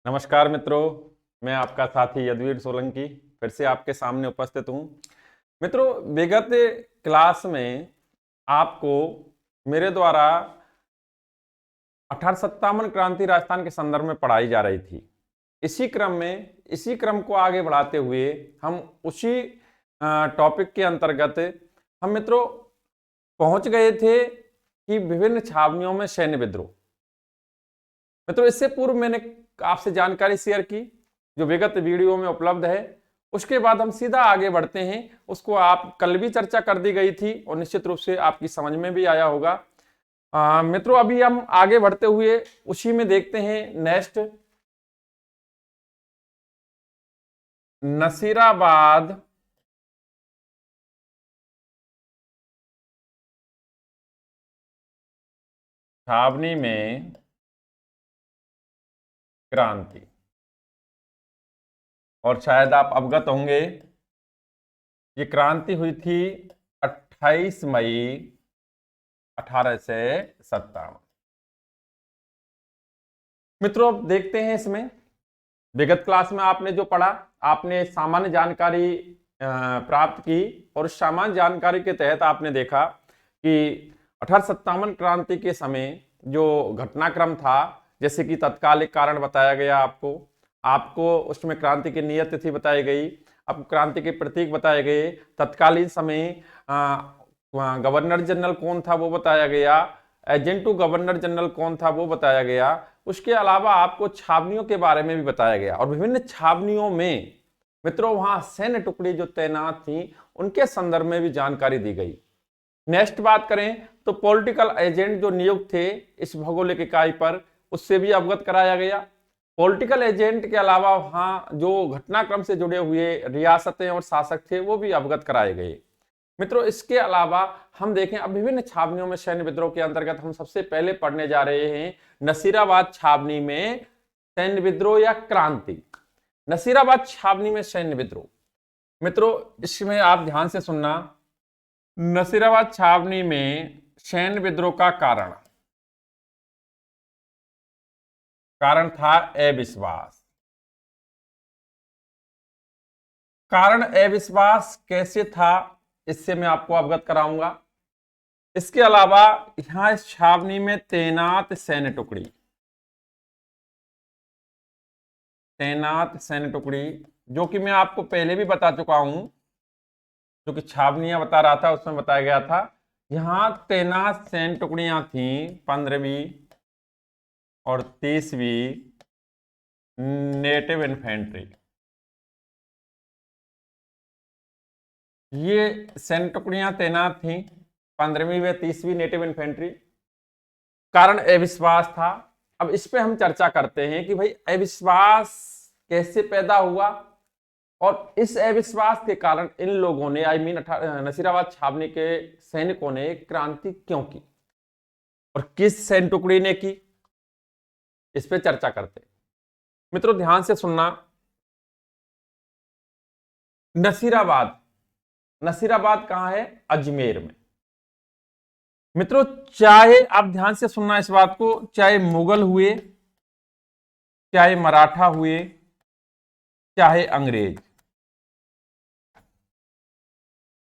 नमस्कार मित्रों, मैं आपका साथी यदुवीर सोलंकी फिर से आपके सामने उपस्थित हूं। मित्रों, विगत क्लास में आपको मेरे द्वारा 1857 क्रांति राजस्थान के संदर्भ में पढ़ाई जा रही थी। इसी क्रम को आगे बढ़ाते हुए हम उसी टॉपिक के अंतर्गत हम मित्रों पहुंच गए थे कि विभिन्न छावनियों में सैन्य विद्रोह। मित्रों, इससे पूर्व मैंने आपसे जानकारी शेयर की जो विगत वीडियो में उपलब्ध है। उसके बाद हम सीधा आगे बढ़ते हैं। उसको आप कल भी चर्चा कर दी गई थी और निश्चित रूप से आपकी समझ में भी आया होगा। मित्रों, अभी हम आगे बढ़ते हुए उसी में देखते हैं नेक्स्ट नसीराबाद छावनी में क्रांति। और शायद आप अवगत होंगे ये क्रांति हुई थी 28 मई 1857। मित्रों, अब देखते हैं इसमें विगत क्लास में आपने जो पढ़ा, आपने सामान्य जानकारी प्राप्त की और उस सामान्य जानकारी के तहत आपने देखा कि 1857 क्रांति के समय जो घटनाक्रम था, जैसे कि तत्कालिक कारण बताया गया, आपको उसमें क्रांति की नियत तिथि बताई गई, अब क्रांति के प्रतीक बताए गए, तत्कालीन समय गवर्नर जनरल कौन था वो बताया गया, एजेंट टू गवर्नर जनरल कौन था वो बताया गया। उसके अलावा आपको छावनियों के बारे में भी बताया गया और विभिन्न छावनियों में मित्रों वहां सैन्य टुकड़ी जो तैनात थी उनके संदर्भ में भी जानकारी दी गई। नेक्स्ट बात करें तो पॉलिटिकल एजेंट जो नियुक्त थे इस भौगोलिक इकाई पर, उससे भी अवगत कराया गया। पॉलिटिकल एजेंट के अलावा वहां जो घटनाक्रम से जुड़े हुए रियासतें और शासक थे वो भी अवगत कराए गए। मित्रों, इसके अलावा हम देखें अब विभिन्न छावनियों में सैन्य विद्रोह के अंतर्गत हम सबसे पहले पढ़ने जा रहे हैं नसीराबाद छावनी में सैन्य विद्रोह या क्रांति। नसीराबाद छावनी में सैन्य विद्रोह। मित्रों, इसमें आप ध्यान से सुनना। नसीराबाद छावनी में सैन्य विद्रोह का कारण था अविश्वास। कारण अविश्वास कैसे था इससे मैं आपको अवगत कराऊंगा। इसके अलावा यहां इस छावनी में तैनात सैन्य टुकड़ी जो कि मैं आपको पहले भी बता चुका हूं, जो कि छावनियां बता रहा था उसमें बताया गया था। यहां तैनात सैन्य टुकड़ियां थी 15वीं और 30वीं नेटिव इन्फेंट्री। ये सैन्य टुकड़ियां तैनात थी 15वीं व 30वीं नेटिव इन्फेंट्री। कारण अविश्वास था। अब इस पे हम चर्चा करते हैं कि भाई अविश्वास कैसे पैदा हुआ और इस अविश्वास के कारण इन लोगों ने नसीराबाद छावनी के सैनिकों ने क्रांति क्यों की और किस सैन्य टुकड़ी ने की, इस पे चर्चा करते हैं। मित्रों, ध्यान से सुनना। नसीराबाद कहां है? अजमेर में। मित्रों, चाहे आप ध्यान से सुनना इस बात को, चाहे मुगल हुए, चाहे मराठा हुए, चाहे अंग्रेज,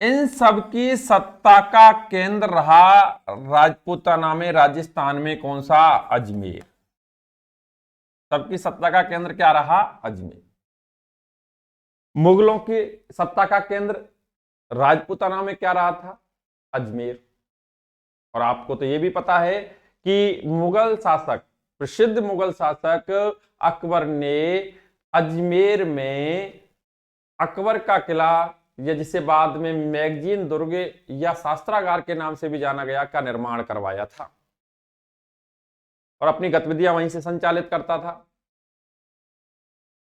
इन सबकी सत्ता का केंद्र रहा राजपूताना में, राजस्थान में। कौन सा? अजमेर। सबकी सत्ता का केंद्र क्या रहा? अजमेर। मुगलों की सत्ता का केंद्र राजपूताना में क्या रहा था? अजमेर। और आपको तो यह भी पता है कि प्रसिद्ध मुगल शासक अकबर ने अजमेर में अकबर का किला, या जिसे बाद में मैगजीन दुर्ग या शास्त्रागार के नाम से भी जाना गया, का निर्माण करवाया था और अपनी गतिविधियां वहीं से संचालित करता था।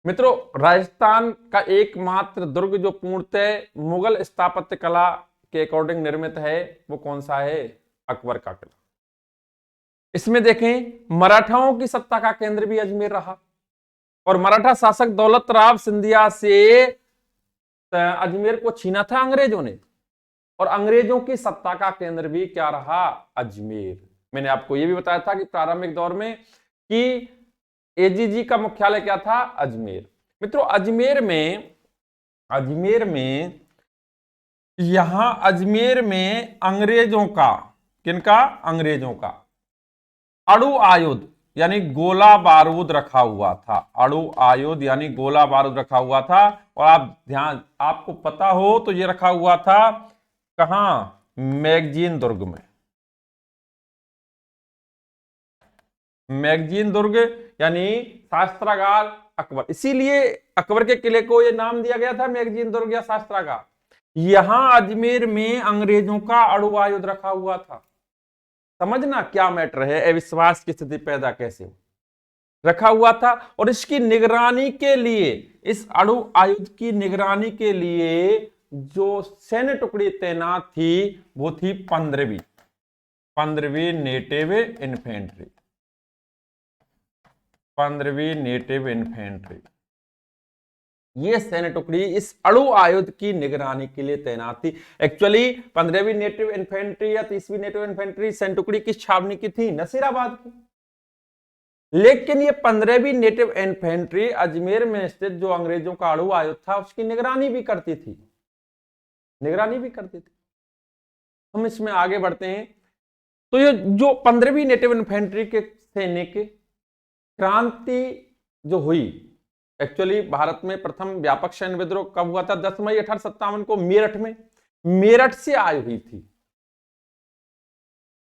मित्रों, राजस्थान का एकमात्र दुर्ग जो पूर्णतः मुगल स्थापत्य कला के अकॉर्डिंग निर्मित है वो कौन सा है? अकबर का किला। इसमें देखें मराठाओं की सत्ता का केंद्र भी अजमेर रहा और मराठा शासक दौलत राव सिंधिया से अजमेर को छीना था अंग्रेजों ने, और अंग्रेजों की सत्ता का केंद्र भी क्या रहा? अजमेर। मैंने आपको यह भी बताया था कि प्रारंभिक दौर में कि एजीजी का मुख्यालय क्या था? अजमेर। मित्रों अजमेर में यहां अजमेर में अंग्रेजों का, किनका? अंग्रेजों का अणु आयुध यानी गोला बारूद रखा हुआ था। अणु आयुध यानी गोला बारूद रखा हुआ था। और आपको पता हो तो ये रखा हुआ था कहां? मैगजीन दुर्ग में। मैगजीन दुर्ग यानी शास्त्रागार अकबर, इसीलिए अकबर के किले को यह नाम दिया गया था मैगजीन दुर्ग या शास्त्रागार। यहां अजमेर में अंग्रेजों का अणु आयुध रखा हुआ था। समझना क्या मैटर है, अविश्वास की स्थिति पैदा कैसे हो, रखा हुआ था। और इसकी निगरानी के लिए, इस अणु आयुध की निगरानी के लिए जो सैन्य टुकड़ी तैनात थी वो थी 15वीं नेटिव इन्फेंट्री। 15वीं नेटिव इन्फेंट्री, ये सैन्य टुकड़ी इस अणु आयुध की निगरानी के लिए तैनात थी। एक्चुअली 15वीं नेटिव इन्फेंट्री या 30वीं नेटिव इन्फेंट्री सैन्य टुकड़ी किस छावनी की थी? नसीराबाद की। लेकिन ये 15वीं नेटिव इन्फेंट्री अजमेर में स्थित जो अंग्रेजों का अणु आयुध था उसकी निगरानी भी करती थी। हम इसमें आगे बढ़ते हैं। तो ये जो 15वीं नेटिव इन्फेंट्री के सैनिक, क्रांति जो हुई, एक्चुअली भारत में प्रथम व्यापक सैन्य विद्रोह कब हुआ था? 10 मई 1857 को मेरठ में, मेरठ से आई हुई थी।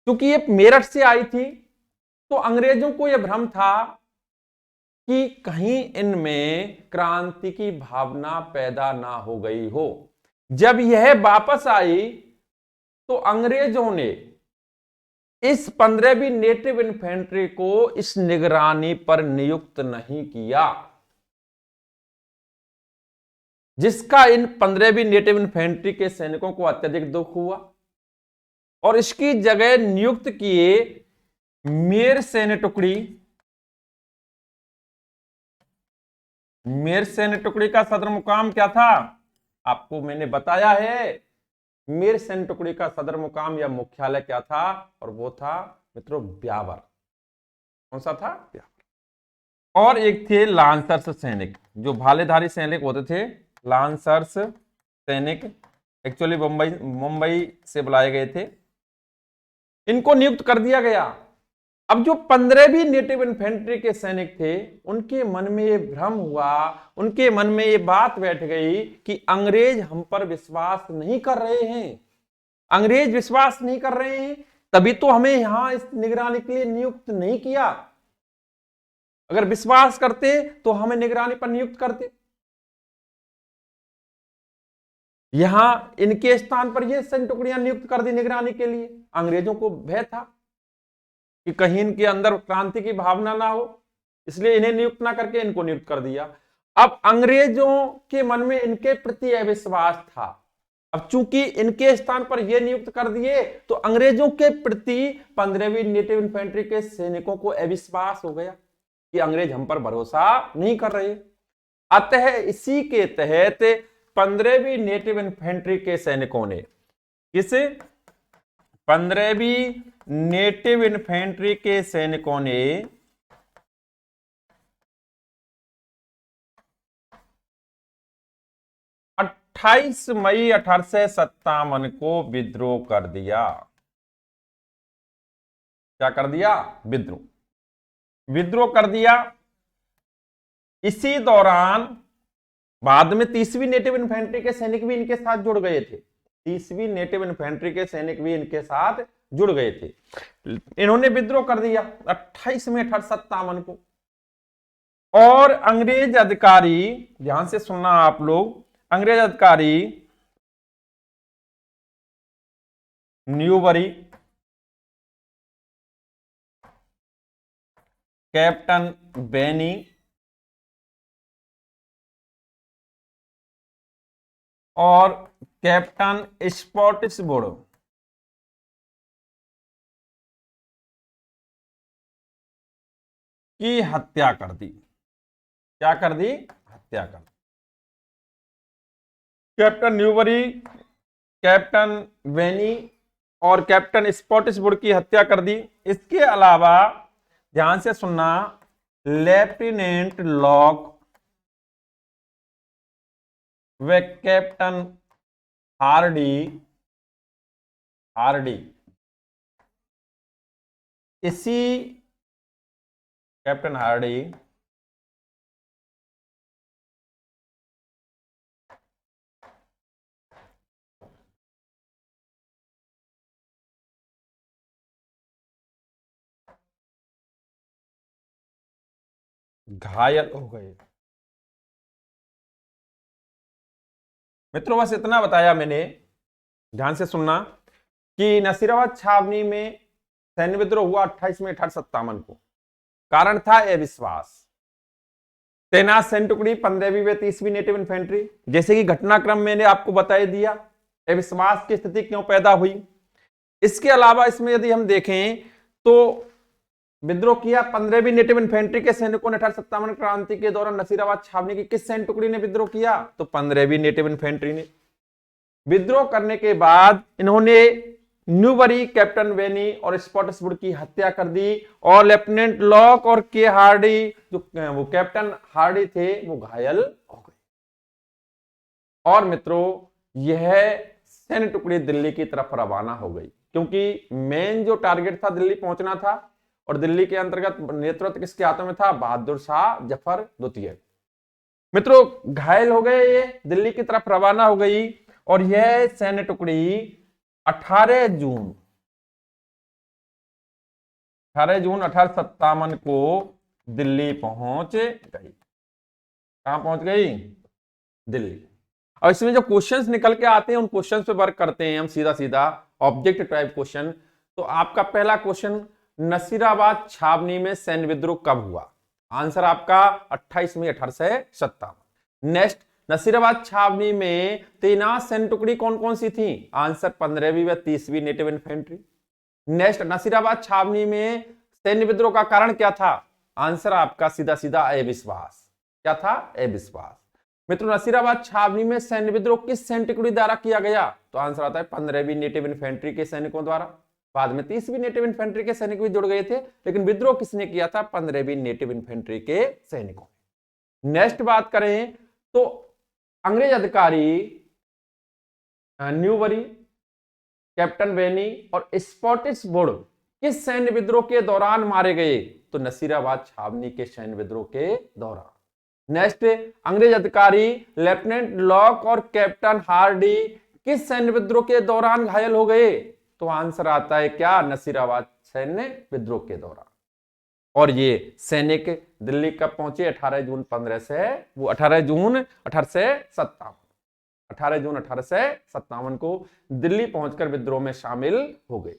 क्योंकि ये मेरठ से आई थी तो अंग्रेजों को यह भ्रम था कि कहीं इनमें क्रांति की भावना पैदा ना हो गई हो। जब यह वापस आई तो अंग्रेजों ने इस 15वीं नेटिव इन्फेंट्री को इस निगरानी पर नियुक्त नहीं किया, जिसका इन 15वीं नेटिव इन्फेंट्री के सैनिकों को अत्यधिक दुख हुआ। और इसकी जगह नियुक्त किए मेर सैन्य टुकड़ी। मेर सैन्य टुकड़ी का सदर मुकाम क्या था? आपको मैंने बताया है। मेर सैन्य टुकड़ी का सदर मुकाम या मुख्यालय क्या था? और वो था मित्रों ब्यावर। कौन सा था? ब्यावर। और एक थे लांसर्स सैनिक, जो भालेधारी सैनिक होते थे, लांसर्स सैनिक, एक्चुअली मुंबई से बुलाए गए थे। इनको नियुक्त कर दिया गया। अब जो 15वीं नेटिव इन्फेंट्री के सैनिक थे उनके मन में ये भ्रम हुआ, उनके मन में ये बात बैठ गई कि अंग्रेज हम पर विश्वास नहीं कर रहे हैं, अंग्रेज विश्वास नहीं कर रहे हैं, तभी तो हमें यहां इस निगरानी के लिए नियुक्त नहीं किया। अगर विश्वास करते तो हमें निगरानी पर नियुक्त करते। यहां इनके स्थान पर ये सैन्य टुकड़ियां नियुक्त कर दी निगरानी के लिए। अंग्रेजों को भय था कि कहीं इनके अंदर क्रांति की भावना ना हो, इसलिए इन्हें नियुक्त ना करके इनको नियुक्त कर दिया। अब अंग्रेजों के मन में इनके प्रति अविश्वास था। अब चूंकि इनके स्थान पर यह नियुक्त कर दिए तो अंग्रेजों के प्रति 15वीं नेटिव इन्फेंट्री के सैनिकों को अविश्वास हो गया कि अंग्रेज हम पर भरोसा नहीं कर रहे। अतः इसी के तहत 15वीं नेटिव इन्फेंट्री के सैनिकों ने, किस 15वीं नेटिव इन्फेंट्री के सैनिकों ने 28 मई 1857 को विद्रोह कर दिया। क्या कर दिया? विद्रोह कर दिया। इसी दौरान बाद में 30वीं नेटिव इन्फेंट्री के सैनिक भी इनके साथ जुड़ गए थे। 30वीं नेटिव इन्फेंट्री के सैनिक भी इनके साथ जुड़ गए थे। इन्होंने विद्रोह कर दिया 28 मई 1857 को। और अंग्रेज अधिकारी, ध्यान से सुनना आप लोग, अंग्रेज अधिकारी न्यूबरी, कैप्टन बेनी और कैप्टन स्पॉटिसवुड की हत्या कर दी। क्या कर दी? हत्या कर दी। कैप्टन न्यूबरी, कैप्टन वेनी और कैप्टन स्पॉटिसवुड की हत्या कर दी। इसके अलावा ध्यान से सुनना, लेफ्टिनेंट लॉक व कैप्टन हार्डी हार्डी इसी कैप्टन हार्डी घायल हो गए। मित्रों बस इतना बताया मैंने, ध्यान से सुनना, कि नसीराबाद छावनी में सैन्य विद्रोह हुआ 28 में 1857 को। कारण था अविश्वास। तैनात सैन्य टुकड़ी 15वीं व 30वीं नेटिव इन्फेंट्री। जैसे कि घटनाक्रम मैंने आपको बता दिया, अविश्वास की स्थिति क्यों पैदा हुई। इसके अलावा इसमें यदि हम देखें तो विद्रोह किया 15वीं नेटिव इन्फेंट्री के सैनिकों ने 1857 क्रांति के दौरान नसीराबाद छावनी की किस सैन्य टुकड़ी ने विद्रोह किया, तो 15वीं नेटिव इन्फेंट्री ने। विद्रोह करने के बाद इन्होंने न्यूबरी, कैप्टन वेनी और स्पॉटिसवुड की हत्या कर दी और लेफ्टिनेंट लॉक और के हार्डी, जो वो कैप्टन हार्डी थे, वो घायल हो गए। और मित्रों यह सैन्य टुकड़ी दिल्ली की तरफ रवाना हो गई, क्योंकि मेन जो टारगेट था दिल्ली पहुंचना था, और दिल्ली के अंतर्गत नेतृत्व किसके हाथों में था, बहादुर शाह जफर द्वितीय। मित्रों घायल हो गए, ये दिल्ली की तरफ रवाना हो गई, और यह सैन्य टुकड़ी 18 जून 1857 को दिल्ली पहुंच गई। कहां पहुंच गई, दिल्ली। और इसमें जो क्वेश्चंस निकल के आते हैं उन क्वेश्चंस पे वर्क करते हैं हम सीधा सीधा, ऑब्जेक्ट टाइप क्वेश्चन। तो आपका पहला क्वेश्चन, नसीराबाद छावनी में सैन्य विद्रोह कब हुआ, आंसर आपका 28 मई 1857। नेक्स्ट, नसीराबाद छावनी में तैनात सैन्य टुकड़ी कौन कौन सी थी, आंसर 15वीं व 30वीं नेटिव इन्फेंट्री। नेक्स्ट, नसीराबाद छावनी में सैन्य विद्रोह का कारण क्या था, आंसर आपका सीधा सीधा अविश्वास। क्या था, अविश्वास। मित्रों नसीराबाद छावनी में सैन्य विद्रोह किस सैन्य टुकड़ी द्वारा किया गया, तो आंसर आता है 15वीं नेटिव इन्फेंट्री के सैनिकों द्वारा। बाद में 30वीं नेटिव इन्फेंट्री के सैनिक भी जुड़ गए थे, लेकिन विद्रोह किसने किया था, 15वीं नेटिव इन्फेंट्री के सैनिकों। नेक्स्ट बात करें तो अंग्रेज अधिकारी न्यूबरी, कैप्टन वेनी और स्पॉटिसवुड किस सैन्य विद्रोह के दौरान मारे गए, तो नसीराबाद छावनी के सैन्य विद्रोह के दौरान। नेक्स्ट, अंग्रेज अधिकारी लेफ्टिनेंट लॉक और कैप्टन हार्डी किस सैन्य विद्रोह के दौरान घायल हो गए, तो आंसर आता है क्या, नसीराबाद सैन्य विद्रोह के दौरान। और ये सैनिक दिल्ली कब पहुंचे, 18 जून 15 से, वो 18 जून 1857, 18 जून 1857 को दिल्ली पहुंचकर विद्रोह में शामिल हो गए।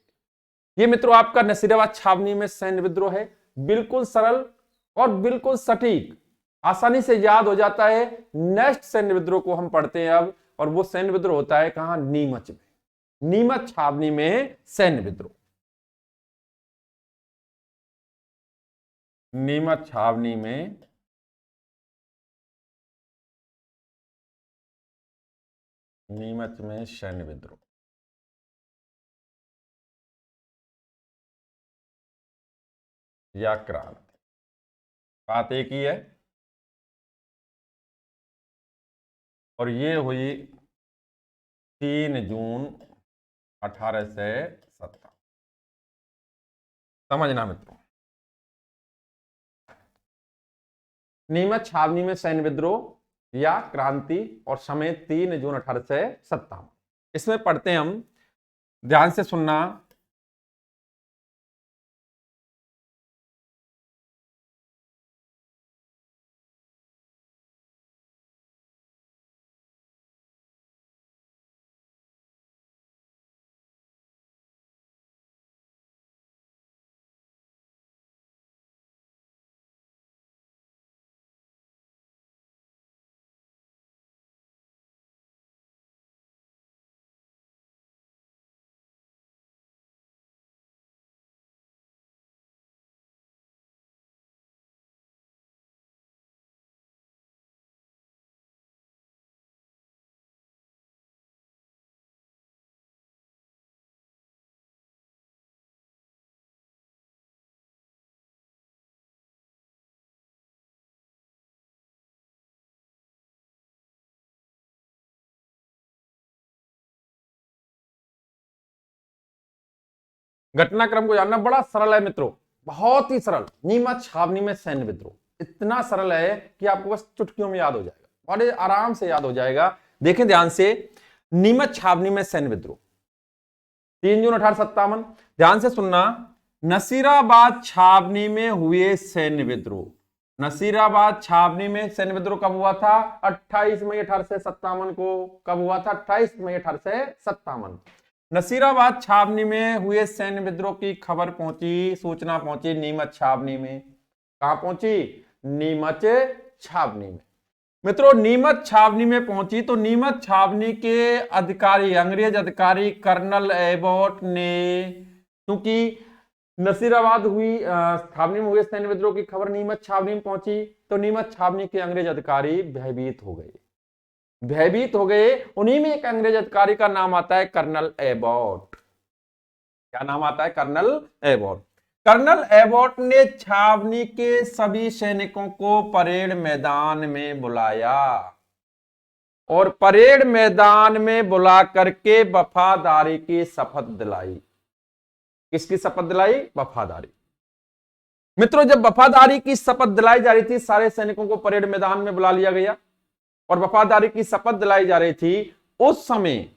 ये मित्रों आपका नसीराबाद छावनी में सैन्य विद्रोह है। बिल्कुल सरल और बिल्कुल सटीक, आसानी से याद हो जाता है। नेक्स्ट सैन्य विद्रोह को हम पढ़ते हैं अब, और वो सैन्य विद्रोह होता है कहां, नीमच में। नीमच छावनी में सैन्य विद्रोह। नीमच छावनी में सैन्य विद्रोह। या क्रांति, बात एक ही है। और ये हुई 3 जून 1857। समझना मित्रों, नीमच छावनी में सैन्य विद्रोह या क्रांति, और समय 3 जून 1857। इसमें पढ़ते हैं हम, ध्यान से सुनना। घटनाक्रम को जानना बड़ा सरल है मित्रों, बहुत ही सरल। नीमच छावनी में सैन्य विद्रोह इतना सरल है कि आपको बस चुटकियों में याद हो जाएगा, बड़े आराम से याद हो जाएगा। देखें ध्यान से, नीमच छावनी में सैन्य विद्रोह 3 जून 1857। ध्यान से सुनना, नसीराबाद छावनी में हुए सैन्य विद्रोह। नसीराबाद छावनी में सैन्य विद्रोह कब हुआ था? 28 मई 1857 को। कब हुआ था? 28 मई 1857। नसीराबाद छावनी में हुए सैन्य विद्रोह की खबर पहुंची, सूचना पहुंची नीमच छावनी में। कहां पहुंची? नीमच छावनी में। मित्रों नीमच छावनी में पहुंची तो नीमच छावनी के अधिकारी, अंग्रेज अधिकारी कर्नल एबॉट ने, क्योंकि नसीराबाद हुई छावनी में हुए सैन्य विद्रोह की खबर नीमच छावनी में पहुंची, तो नीमच छावनी के अंग्रेज अधिकारी भयभीत हो गए, भयभीत हो गए। उन्हीं में एक अंग्रेज अधिकारी का नाम आता है कर्नल एबॉट। क्या नाम आता है? Colonel Abbott. कर्नल एबॉट ने छावनी के सभी सैनिकों को परेड मैदान में बुलाया और परेड मैदान में बुला करके वफादारी की शपथ दिलाई। किसकी शपथ दिलाई? वफादारी। मित्रों जब वफादारी की शपथ दिलाई जा रही थी, सारे सैनिकों को परेड मैदान में बुला लिया गया और वफादारी की शपथ दिलाई जा रही थी, उस समय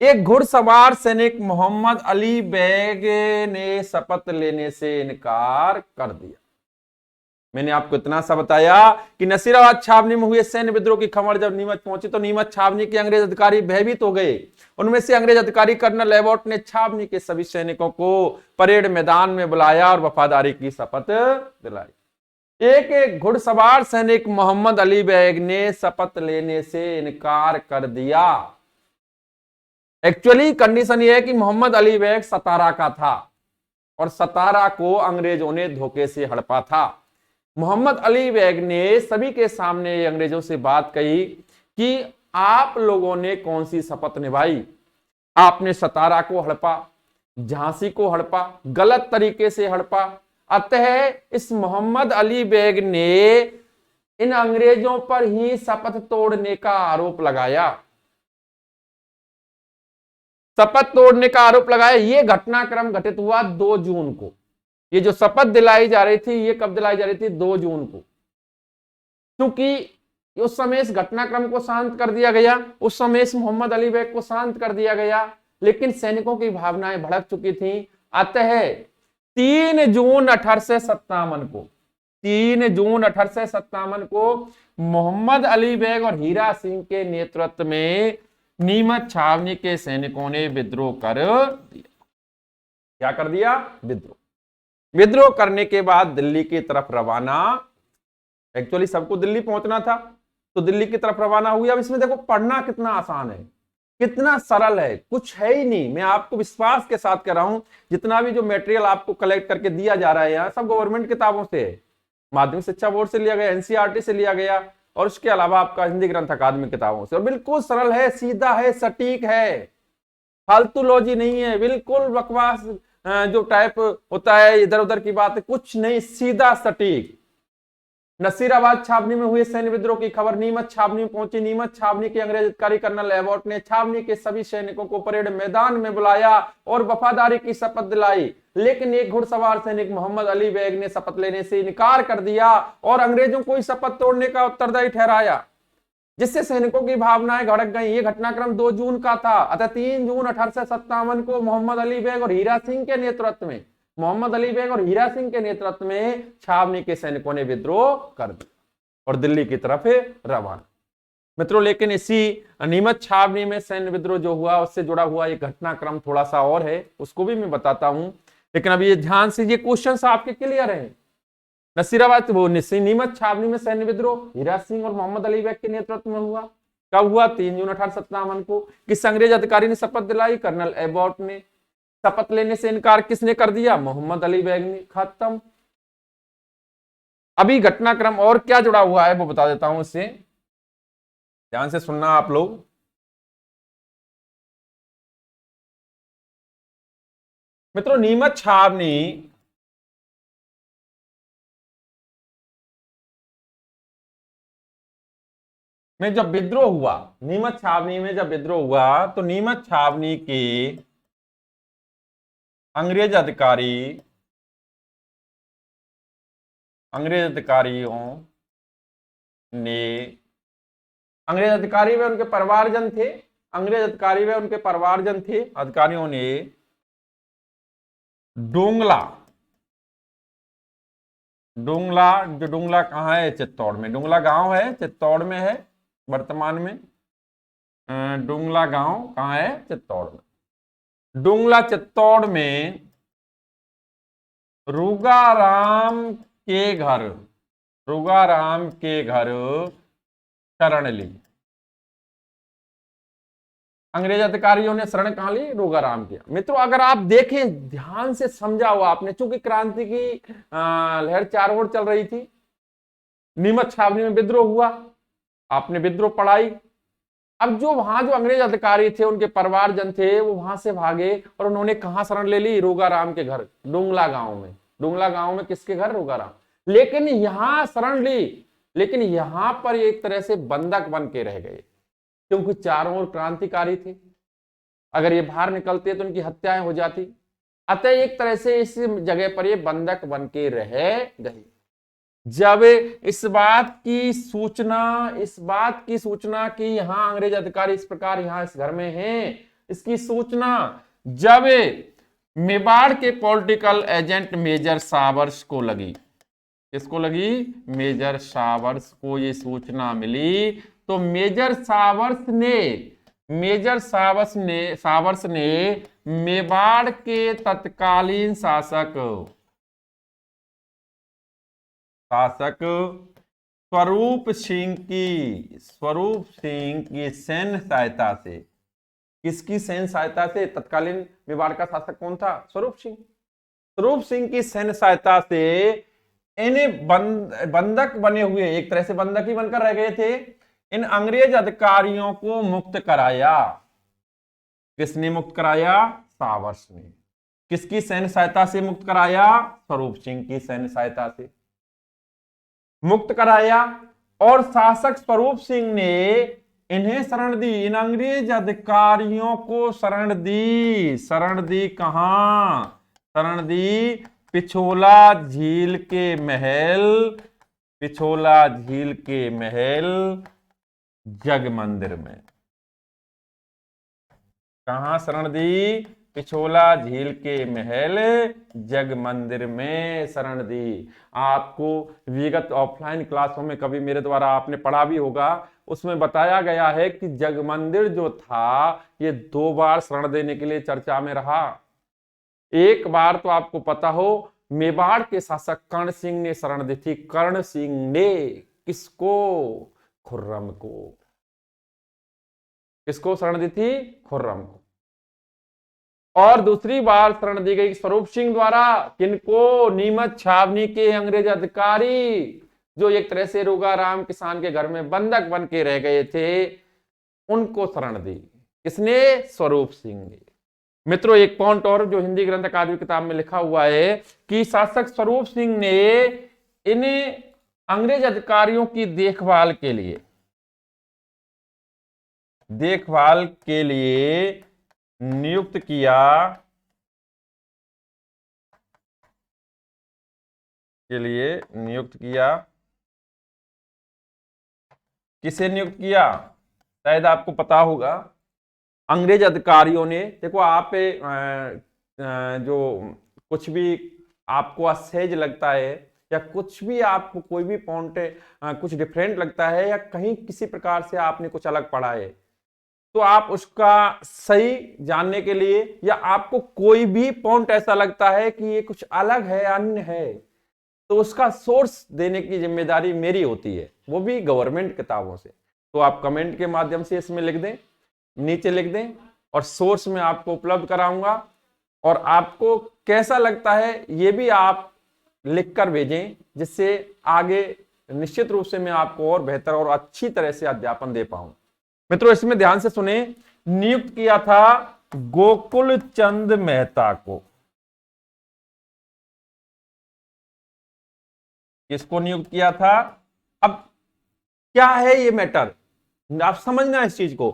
एक घुड़सवार सैनिक मोहम्मद अली बेग ने शपथ लेने से इनकार कर दिया। मैंने आपको इतना सा बताया कि नसीराबाद छावनी में हुए सैन्य विद्रोह की खबर जब नीमच पहुंची तो नीमच छावनी के अंग्रेज अधिकारी भयभीत हो गए। उनमें से अंग्रेज अधिकारी कर्नल एबॉट ने छावनी के सभी सैनिकों को परेड मैदान में बुलाया और वफादारी की शपथ दिलाई। एक एक घुड़सवार सैनिक मोहम्मद अली बेग ने शपथ लेने से इनकार कर दिया। एक्चुअली कंडीशन यह है कि मोहम्मद अली बेग सतारा का था और सतारा को अंग्रेजों ने धोखे से हड़पा था। मोहम्मद अली बेग ने सभी के सामने अंग्रेजों से बात कही कि आप लोगों ने कौन सी शपथ निभाई? आपने सतारा को हड़पा, झांसी को हड़पा, गलत तरीके से हड़पा। अतः इस मोहम्मद अली बेग ने इन अंग्रेजों पर ही शपथ तोड़ने का आरोप लगाया। शपथ तोड़ने का आरोप लगाया। यह घटनाक्रम घटित हुआ 2 जून को। ये जो शपथ दिलाई जा रही थी, ये कब दिलाई जा रही थी? 2 जून को। क्योंकि उस समय इस घटनाक्रम को शांत कर दिया गया, उस समय इस मोहम्मद अली बेग को शांत कर दिया गया, लेकिन सैनिकों की भावनाएं भड़क चुकी थीं। अतः 3 जून 1857 को 3 जून 1857 को मोहम्मद अली बेग और हीरा सिंह के नेतृत्व में नीमच छावनी के सैनिकों ने विद्रोह कर दिया। क्या कर दिया? विद्रोह। विद्रोह करने के बाद दिल्ली की तरफ रवाना। एक्चुअली सबको दिल्ली पहुंचना था तो दिल्ली की तरफ रवाना हुई। अब इसमें देखो पढ़ना कितना आसान है, कितना सरल है, कुछ है ही नहीं। मैं आपको विश्वास के साथ कह रहा हूं, जितना भी जो मटेरियल आपको कलेक्ट करके दिया जा रहा है यहाँ, सब गवर्नमेंट किताबों से है। माध्यमिक शिक्षा बोर्ड से लिया गया, एनसीईआरटी से लिया गया और उसके अलावा आपका हिंदी ग्रंथ अकादमी किताबों से। और बिल्कुल सरल है, सीधा है, सटीक है, फालतू लॉजी नहीं है, बिल्कुल बकवास जो टाइप होता है इधर उधर की बात है, कुछ नहीं, सीधा सटीक। नसीराबाद छावनी में हुए सैन्य विद्रोह की खबर नीमच छावनी में पहुंची। नीमच छावनी के अंग्रेज अधिकारी कर्नल एबॉट ने छावनी के सभी सैनिकों को परेड मैदान में बुलाया और वफादारी की शपथ दिलाई, लेकिन एक घुड़सवार सैनिक मोहम्मद अली बेग ने शपथ लेने से इनकार कर दिया और अंग्रेजों को इस शपथ तोड़ने का उत्तरदायी ठहराया, जिससे सैनिकों की भावनाएं भड़क गई। यह घटनाक्रम 2 जून का था। अतः 3 जून 1857 को मोहम्मद अली बेग और हीरा सिंह के नेतृत्व में छावनी के सैनिकों ने विद्रोह कर दिया और दिल्ली की तरफ रवाना। मित्रों लेकिन इसी नीमच छावनी में सैन्य विद्रोह जो हुआ उससे जुड़ा हुआ एक घटनाक्रम थोड़ा सा और है, उसको भी मैं बताता हूं। लेकिन अभी ये ध्यान से, ये क्वेश्चन आपके क्लियर है। नसीराबाद वो नीमच छावनी में सैन्य विद्रोह हीरा सिंह और मोहम्मद अली बेग के नेतृत्व में हुआ। कब हुआ? 3 जून 1857 को। किस अंग्रेज अधिकारी ने शपथ दिलाई? कर्नल एबॉट ने। शपथ लेने से इनकार किसने कर दिया? मोहम्मद अली बेग ने। खत्म। अभी घटनाक्रम और क्या जुड़ा हुआ है वो बता देता हूं, इससे ध्यान से सुनना आप लोग। मित्रों नीमच छावनी में जब विद्रोह हुआ, नीमच छावनी में जब विद्रोह हुआ तो नीमच छावनी के अंग्रेज अधिकारियों ने, अंग्रेज अधिकारी व उनके परिवारजन थे, अंग्रेज अधिकारी व उनके परिवारजन थे, अधिकारियों ने डोंगला, डोंगला, जो डोंगला कहाँ है, चित्तौड़ में, डोंगला गांव है, चित्तौड़ में है वर्तमान में। डोंगला गांव कहाँ है, चित्तौड़ में। डोंगला चित्तौड़ में रूगाराम के घर, रूगाराम के घर शरण ली। अंग्रेज अधिकारियों ने शरण कहां ली, रूगाराम किया। मित्रों अगर आप देखें, ध्यान से समझा हुआ आपने, चूंकि क्रांति की लहर चारों ओर चल रही थी, नीमच छावनी में विद्रोह हुआ, आपने विद्रोह पढ़ाई। अब जो वहां जो अंग्रेज अधिकारी थे, उनके परिवारजन थे, वो वहां से भागे और उन्होंने कहां शरण ले ली, रूगाराम के घर, डोंगला गांव में। डोंगला गांव में किसके घर, रूगाराम। लेकिन यहां शरण ली, लेकिन यहां पर एक तरह से बंधक बन के रह गए, क्योंकि चारों ओर क्रांतिकारी थे। अगर ये बाहर निकलते तो उनकी हत्याएं हो जाती। अतः एक तरह से इस जगह पर ये बंधक बन के रह गए। जब इस बात की सूचना कि यहां अंग्रेज अधिकारी इस प्रकार यहां इस घर में हैं, इसकी सूचना जब मेवाड़ के पॉलिटिकल एजेंट मेजर सावर्स को लगी, किसको लगी, मेजर सावर्स को ये सूचना मिली, तो मेजर सावर्स ने मेवाड़ के तत्कालीन शासक स्वरूप सिंह की सैन्य सहायता से, किसकी सैन्य सहायता से, तत्कालीन मेवाड़ का शासक कौन था, स्वरूप सिंह की सैन्य सहायता से इन्हें बंधक बने हुए, एक तरह से बंधक ही बनकर रह गए थे, इन अंग्रेज अधिकारियों को मुक्त कराया। किसने मुक्त कराया, सावर्स ने। किसकी सैन्य सहायता से मुक्त कराया, स्वरूप सिंह की सैन्य सहायता से मुक्त कराया। और शासक स्वरूप सिंह ने इन्हें शरण दी, इन अंग्रेज अधिकारियों को शरण दी कहां, शरण दी पिछोला झील के महल जग मंदिर में। कहां शरण दी, पिछोला झील के महल जग मंदिर में शरण दी। आपको विगत ऑफलाइन क्लासों में कभी मेरे द्वारा आपने पढ़ा भी होगा, उसमें बताया गया है कि जग मंदिर जो था ये 2 बार शरण देने के लिए चर्चा में रहा। एक बार तो आपको पता हो, मेवाड़ के शासक कर्ण सिंह ने शरण दी थी। कर्ण सिंह ने किसको, खुर्रम को। किसको शरण दी थी, खुर्रम को। और दूसरी बार शरण दी गई स्वरूप सिंह द्वारा, किनको, नीमच छावनी के अंग्रेज अधिकारी, जो एक तरह से रूगाराम किसान के घर में बंधक बन के रह गए थे, उनको शरण दी। किसने, स्वरूप सिंह ने। मित्रों एक पॉइंट और जो हिंदी ग्रंथ अकादमी किताब में लिखा हुआ है कि शासक स्वरूप सिंह ने इन्हें अंग्रेज अधिकारियों की देखभाल के लिए नियुक्त किया। किसे नियुक्त किया, शायद आपको पता होगा, अंग्रेज अधिकारियों ने। देखो आप जो कुछ भी आपको असहज लगता है या कुछ भी आपको कोई भी पॉइंट कुछ डिफरेंट लगता है या कहीं किसी प्रकार से आपने कुछ अलग पढ़ा है, तो आप उसका सही जानने के लिए या आपको कोई भी पॉइंट ऐसा लगता है कि ये कुछ अलग है, अन्य है, तो उसका सोर्स देने की जिम्मेदारी मेरी होती है, वो भी गवर्नमेंट किताबों से। तो आप कमेंट के माध्यम से इसमें लिख दें, नीचे लिख दें, और सोर्स में आपको उपलब्ध कराऊंगा। और आपको कैसा लगता है ये भी आप लिखकर भेजें, जिससे आगे निश्चित रूप से मैं आपको और बेहतर और अच्छी तरह से अध्यापन दे पाऊं। मित्रों इसमें ध्यान से सुने, नियुक्त किया था गोकुल चंद मेहता को। किसको नियुक्त किया था। अब क्या है ये मैटर, आप समझना इस चीज को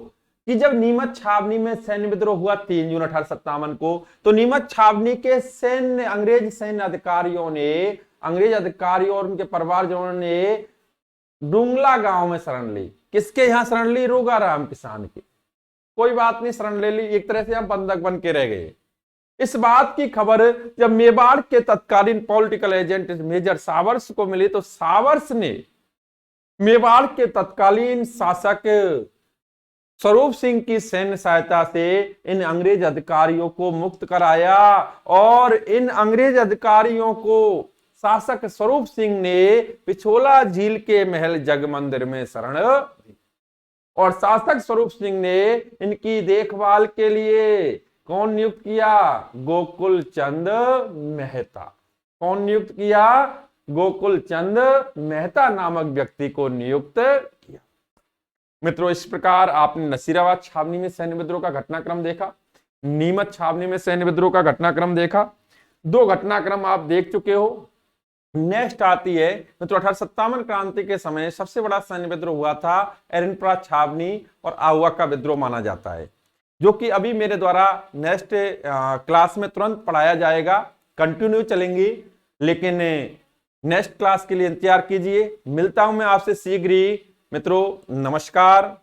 कि जब नीमच छावनी में सैन्य विद्रोह हुआ 3 जून 1857 को, तो नीमच छावनी के अंग्रेज सैन्य अधिकारियों और उनके परिवारजनों ने डुंगला गांव में शरण ली। किसके यहां शरण ली? रोगाराम किसान के। कोई बात नहीं, शरण ले ली, एक तरह से हम बंधक बन के रह गए। इस बात की खबर जब मेवाड़ के तत्कालीन पॉलिटिकल एजेंट मेजर सावर्स को मिली, तो सावर्स ने मेवाड़ के तत्कालीन शासक स्वरूप सिंह की सैन्य सहायता से इन अंग्रेज अधिकारियों को मुक्त कराया, और इन अंग्रेज अधिकारियों को शासक स्वरूप सिंह ने पिछोला झील के महल जग मंदिर में शरण दी। और शासक स्वरूप सिंह ने इनकी देखभाल के लिए कौन नियुक्त किया? गोकुल चंद मेहता। कौन नियुक्त किया? गोकुल चंद मेहता नामक व्यक्ति को नियुक्त किया। मित्रों, इस प्रकार आपने नसीराबाद छावनी में सैन्य विद्रोह का घटनाक्रम देखा, नीमच छावनी में सैन्य विद्रोह का घटनाक्रम देखा। 2 घटनाक्रम आप देख चुके हो। नेक्स्ट आती है मित्रों 1857 क्रांति के समय सबसे बड़ा सैन्य विद्रोह हुआ था एरनपुरा छावनी और आहुआ का विद्रोह माना जाता है, जो कि अभी मेरे द्वारा नेक्स्ट क्लास में तुरंत पढ़ाया जाएगा। कंटिन्यू चलेंगी, लेकिन नेक्स्ट क्लास के लिए इंतजार कीजिए। मिलता हूं मैं आपसे शीघ्र ही। मित्रों नमस्कार।